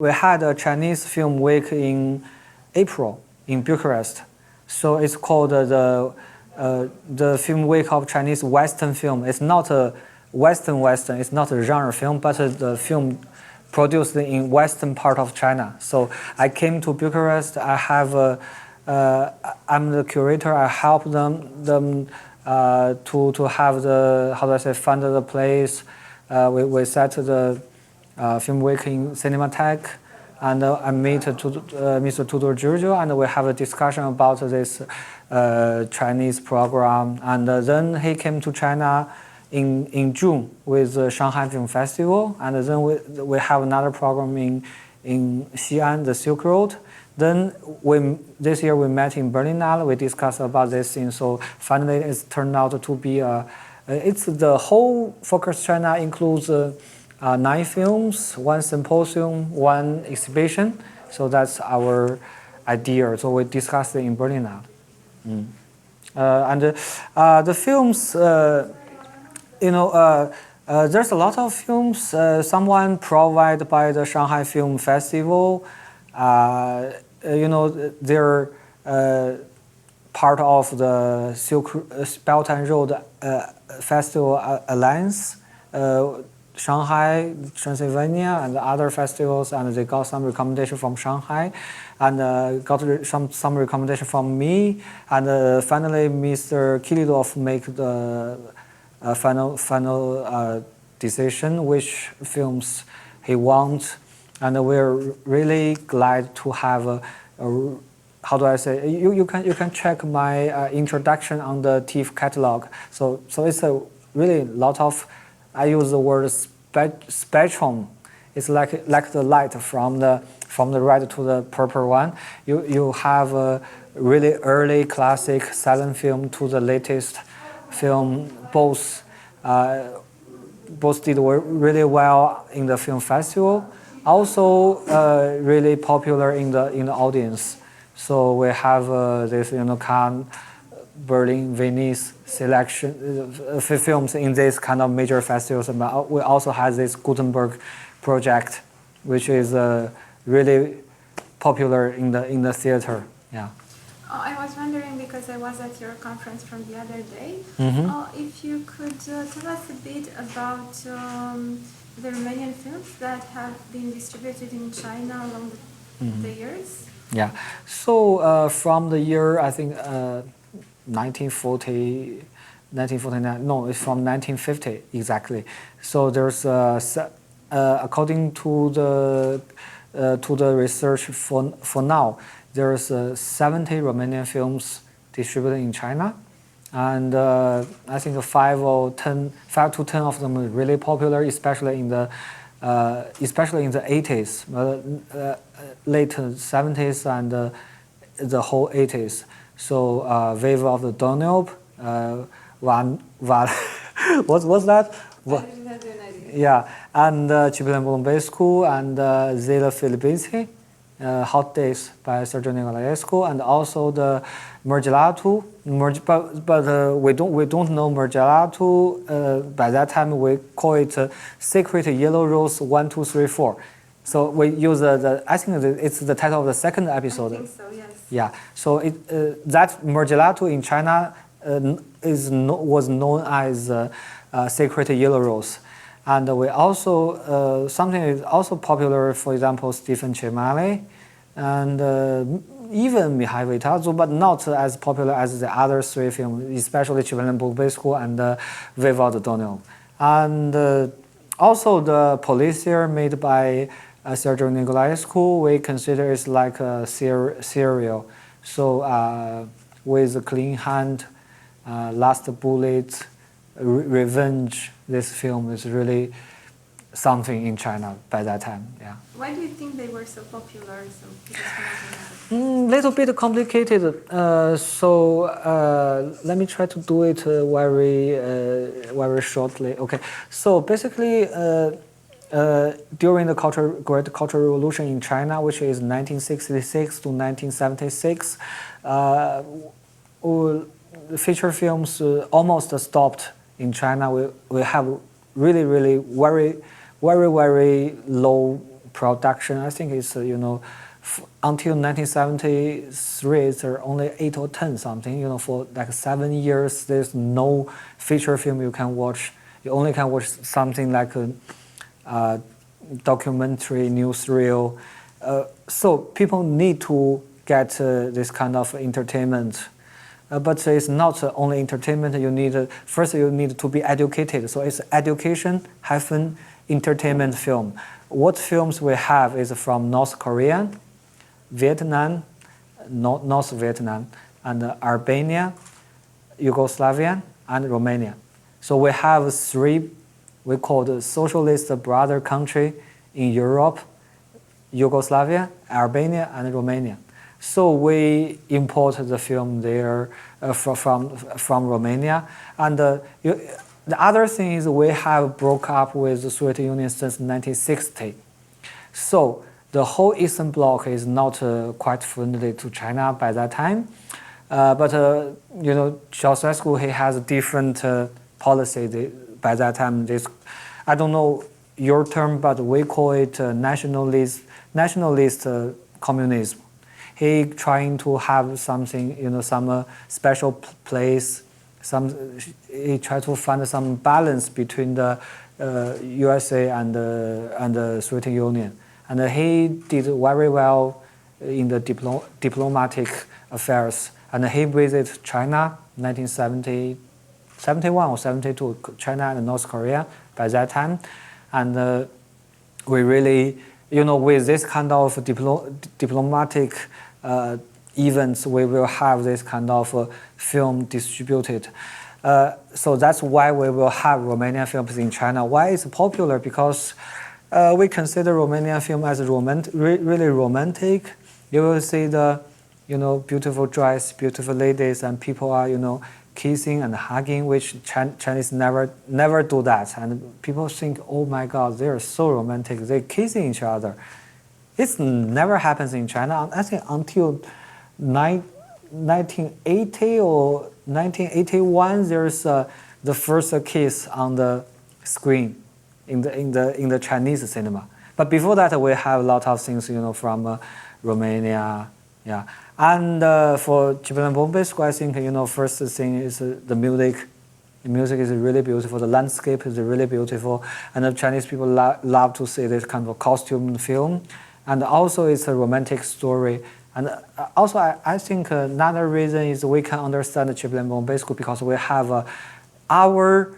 We had a Chinese film week in April in Bucharest. So it's called the Film Week of Chinese Western Film. It's not a Western, it's not a genre film, but the film produced in Western part of China. So I came to Bucharest. I'm the curator. I help them to have the, fund the place. We set the film week in Cinematheque, and I meet Mr. Tudor Giorgio, and we have a discussion about this Chinese program. And then he came to China in June with the Shanghai Film Festival, and then we have another program in Xi'an, the Silk Road. Then this year we met in Berlinale. We discussed about this thing. So finally, it's turned out to be it's the whole Focus China includes 9 films, 1 symposium, 1 exhibition. So that's our idea. So we discussed it in Berlinale. And the films, there's a lot of films. Someone provided by the Shanghai Film Festival. They're part of the Belt and Road Festival Alliance, Shanghai, Transylvania, and other festivals, and they got some recommendation from Shanghai, and got some recommendation from me, and finally Mr. Kilidov make the final decision which films he wants, and we're really glad to have how do I say? You can check my introduction on the TIFF catalog. So it's a really lot of. I use the word spectrum. It's like the light from the red to the purple one. You have a really early classic silent film to the latest film. Both did really well in the film festival. Also really popular in the audience. So we have this Cannes, Berlin, Venice selection films in this kind of major festivals. But we also have this Gutenberg project, which is really popular in the theater. Yeah. I was wondering, because I was at your conference from the other day, if you could tell us a bit about the Romanian films that have been distributed in China along the years. Yeah. So from the year, I think 1949. No, it's from 1950 exactly. So there's according to the research for now, there's 70 Romanian films distributed in China, and I think 5 to 10 of them are really popular, especially in the 80s, late 70s and the whole 80s. So Wave of the Danube, what's that? Yeah, and Cipilen Bulumbescu and Zila Filipinski, Hot Days by Sergio Nicolaescu, and also the Mergelatu. But we don't know Mergelatu. By that time, we call it Secret Yellow Rose 1, 2, 3, 4. So we use I think it's the title of the second episode. I think so, yes. Yeah. So that Mergelatu in China was known as Secret Yellow Rose. And we also, something is also popular, for example, Stephen Cemali, and even Mihai Viteazu, but not as popular as the other 3 films, especially Cipilen Bulumbescu and Wave of the Danube. And also the Policier made by Sergio Nicolaescu, we consider it's like a serial. So with a Clean Hand, Last Bullet, Revenge, this film is really something in China by that time. Yeah. Why do you think they were so popular? Little bit complicated. Let me try to do it very shortly. Okay. So basically, during the Great Cultural Revolution in China, which is 1966 to 1976, feature films almost stopped in China. We have really very low production, I think it's until 1973, it's only 8 or 10 something. For like 7 years, there's no feature film you can watch. You only can watch something like a documentary, newsreel. So people need to get this kind of entertainment. But it's not only entertainment. First you need to be educated. So it's education-entertainment film. What films we have is from North Korea, Vietnam, North Vietnam, and Albania, Yugoslavia, and Romania. So we have 3, we call the socialist brother country in Europe: Yugoslavia, Albania, and Romania. So we import the film there from Romania. And the other thing is we have broke up with the Soviet Union since 1960. So the whole Eastern Bloc is not quite friendly to China by that time. But Ceausescu, he has a different policy by that time. I don't know your term, but we call it nationalist communism. He trying to have something, some special place. He tried to find some balance between the USA and the Soviet Union, and he did very well in the diplomatic affairs. And he visited China, 1971 or 72, China and North Korea by that time, and we really, with this kind of diplomatic events, we will have this kind of film distributed. So that's why we will have Romanian films in China. Why it's popular? Because we consider Romanian film as really romantic. You will see the, beautiful dress, beautiful ladies, and people are, kissing and hugging, which Chinese never do that. And people think, oh my God, they're so romantic. They're kissing each other. It never happens in China. I think until 1980 or 1981, there's the first kiss on the screen in the Chinese cinema. But before that, we have a lot of things, from Romania, yeah. And for Cipelan Bombay School, I think, first thing is the music. The music is really beautiful. The landscape is really beautiful, and the Chinese people love to see this kind of costume film. And also, it's a romantic story. And also, I think another reason is we can understand the Cipelan Bombay School because we have our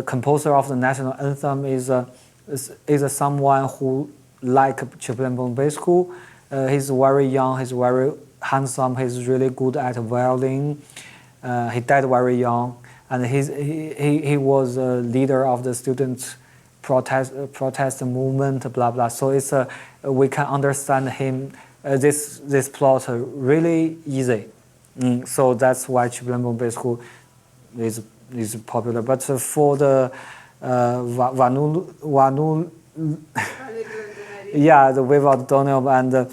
composer of the national anthem is someone who like Cipelan Bombay School. He's very young. He's very handsome. He's really good at violin. He died very young, and he was a leader of the students' protest movement. Blah blah. So it's we can understand him. This plot really easy. So that's why Cipelan Bombay School is popular. But for the Vanul yeah, the Without Donald, and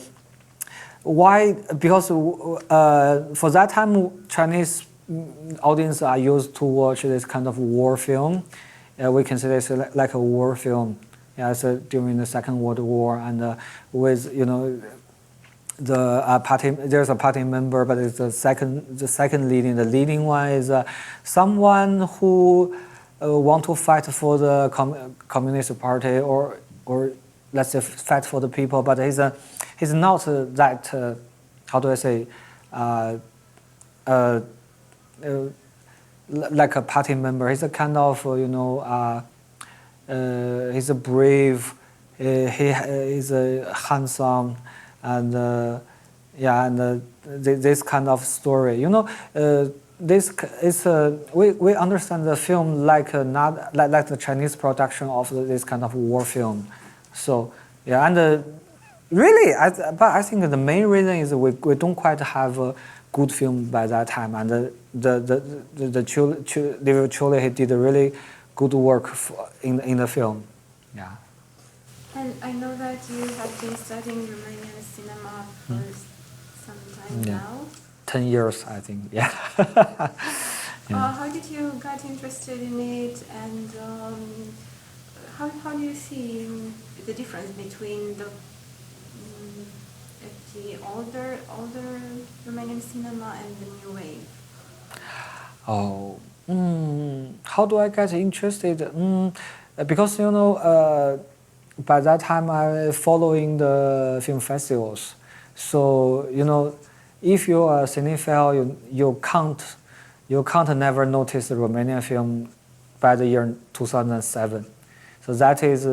why? Because for that time, Chinese audience are used to watch this kind of war film. We consider it like a war film. Yeah, so during the Second World War, and with the party, there's a party member, but it's the second leading. The leading one is someone who want to fight for the Communist Party, or let's say fight for the people, but he's not that how do I say like a party member. He's a kind of he's a brave. He's a handsome, and this kind of story. This is we understand the film like not like the Chinese production of this kind of war film. So yeah, and really, but I think the main reason is we don't quite have a good film by that time, and the Chule he did a really good work in the film. Yeah. And I know that you have been studying Romanian cinema for some time now. 10 years, I think. Yeah. How did you get interested in it, and how do you see the difference between the older Romanian cinema and the new wave? Oh, how do I get interested? Because by that time I'm following the film festivals. So if you're a cinephile, you can't never notice the Romanian film by the year 2007. So that is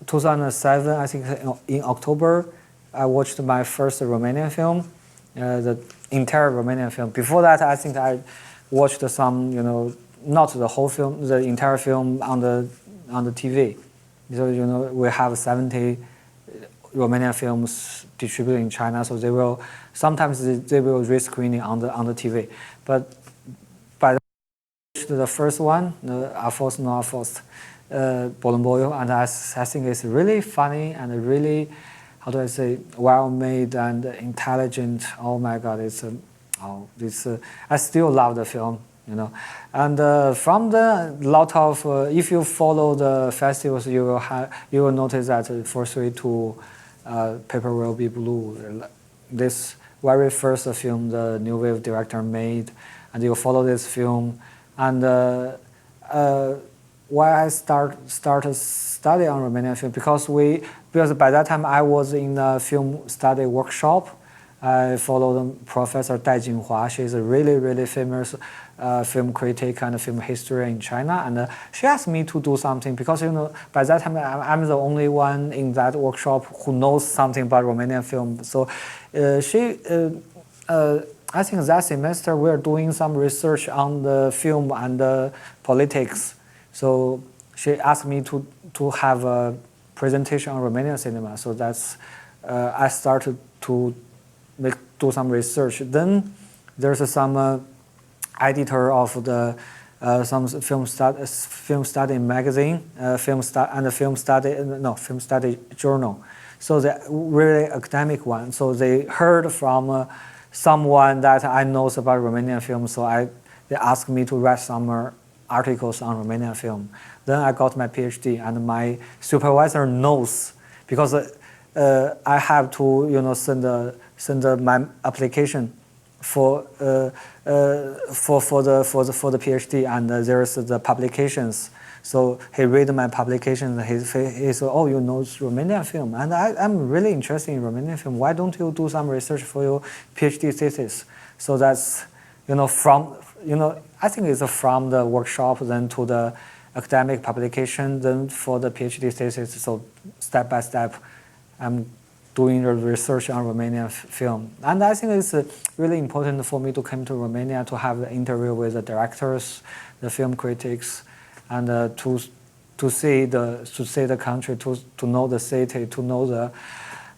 2007. I think in October, I watched my first Romanian film, the entire Romanian film. Before that, I think I watched some, not the whole film, the entire film on the TV. So we have 70 Romanian films distributed in China. So they will sometimes they will rescreening on the TV. But by the first one, Alphonse no Alphonse, Bolomboyo, and I think it's really funny and really, how do I say, well made and intelligent. Oh my God, I still love the film, And from the lot of, if you follow the festivals, you will notice that for 3-2, Paper Will Be Blue, this very first film the new wave director made, and you follow this film, and why I started study on Romanian film because by that time I was in a film study workshop. I followed Professor Dai Jinhua. She's a really famous film critic and film historian in China, and she asked me to do something because by that time I'm the only one in that workshop who knows something about Romanian film. So I think that semester we're doing some research on the film and the politics. So she asked me to have a presentation on Romanian cinema. So that's I started to do some research. Then there's some editor of the some film study magazine, film study journal. So the really academic one. So they heard from someone that I knows about Romanian film. So they asked me to write some articles on Romanian film. Then I got my PhD, and my supervisor knows because I have to send my application for the PhD, and there's the publications. So he read my publication. He said, "Oh, you know Romanian film, and I'm really interested in Romanian film. Why don't you do some research for your PhD thesis?" So that's I think it's from the workshop then to the academic publication, then for the PhD thesis. So step by step, I'm doing the research on Romanian film. And I think it's really important for me to come to Romania to have the interview with the directors, the film critics, and to see the country, to know the city, to know the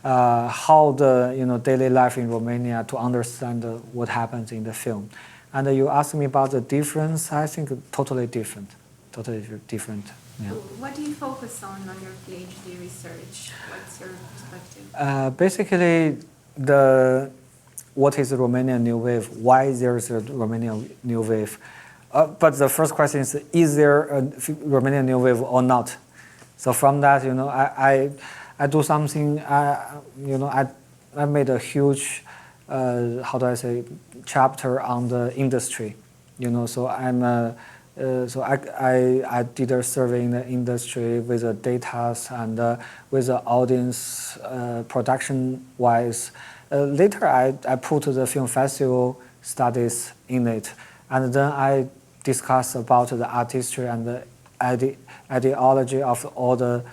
how the daily life in Romania, to understand what happens in the film. And you asked me about the difference. I think totally different. Yeah. What do you focus on your PhD research? What's your perspective? Basically, what is the Romanian new wave? Why there's a Romanian new wave? But the first question is there a Romanian new wave or not? So from that, I do something. I made a huge, how do I say, chapter on the industry. So so I did a survey in the industry with the data and with the audience production-wise. Later, I put the film festival studies in it, and then I discussed about the artistry and the ideology of all the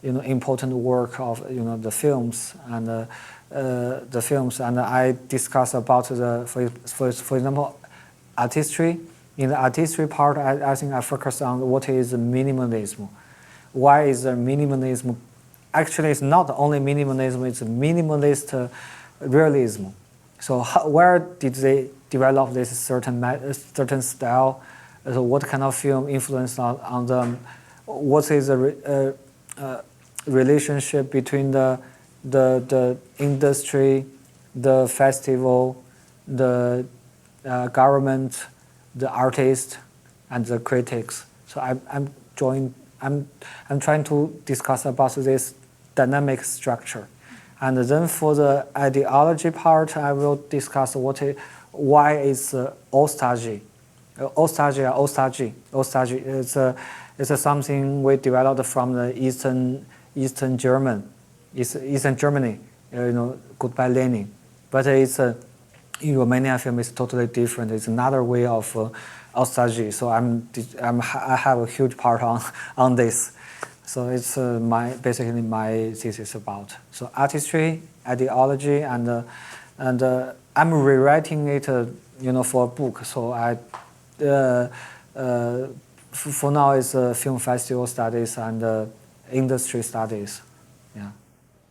important work of the films and the films, and I discussed about for example artistry. In the artistry part, I think I focus on what is minimalism. Why is the minimalism? Actually, it's not only minimalism, it's minimalist realism. So where did they develop this certain style? So what kind of film influenced on them? What is the relationship between the industry, the festival, the government, the artists, and the critics? So I'm I'm trying to discuss about this dynamic structure. And then for the ideology part, I will discuss why is nostalgia. Nostalgia is something we developed from the Eastern Germany, goodbye Lenin. But it's in Romania film is totally different. It's another way of nostalgia. So I have a huge part on this. So it's basically my thesis about. So artistry, ideology, and I'm rewriting it, for a book. So for now it's film festival studies and industry studies. Yeah.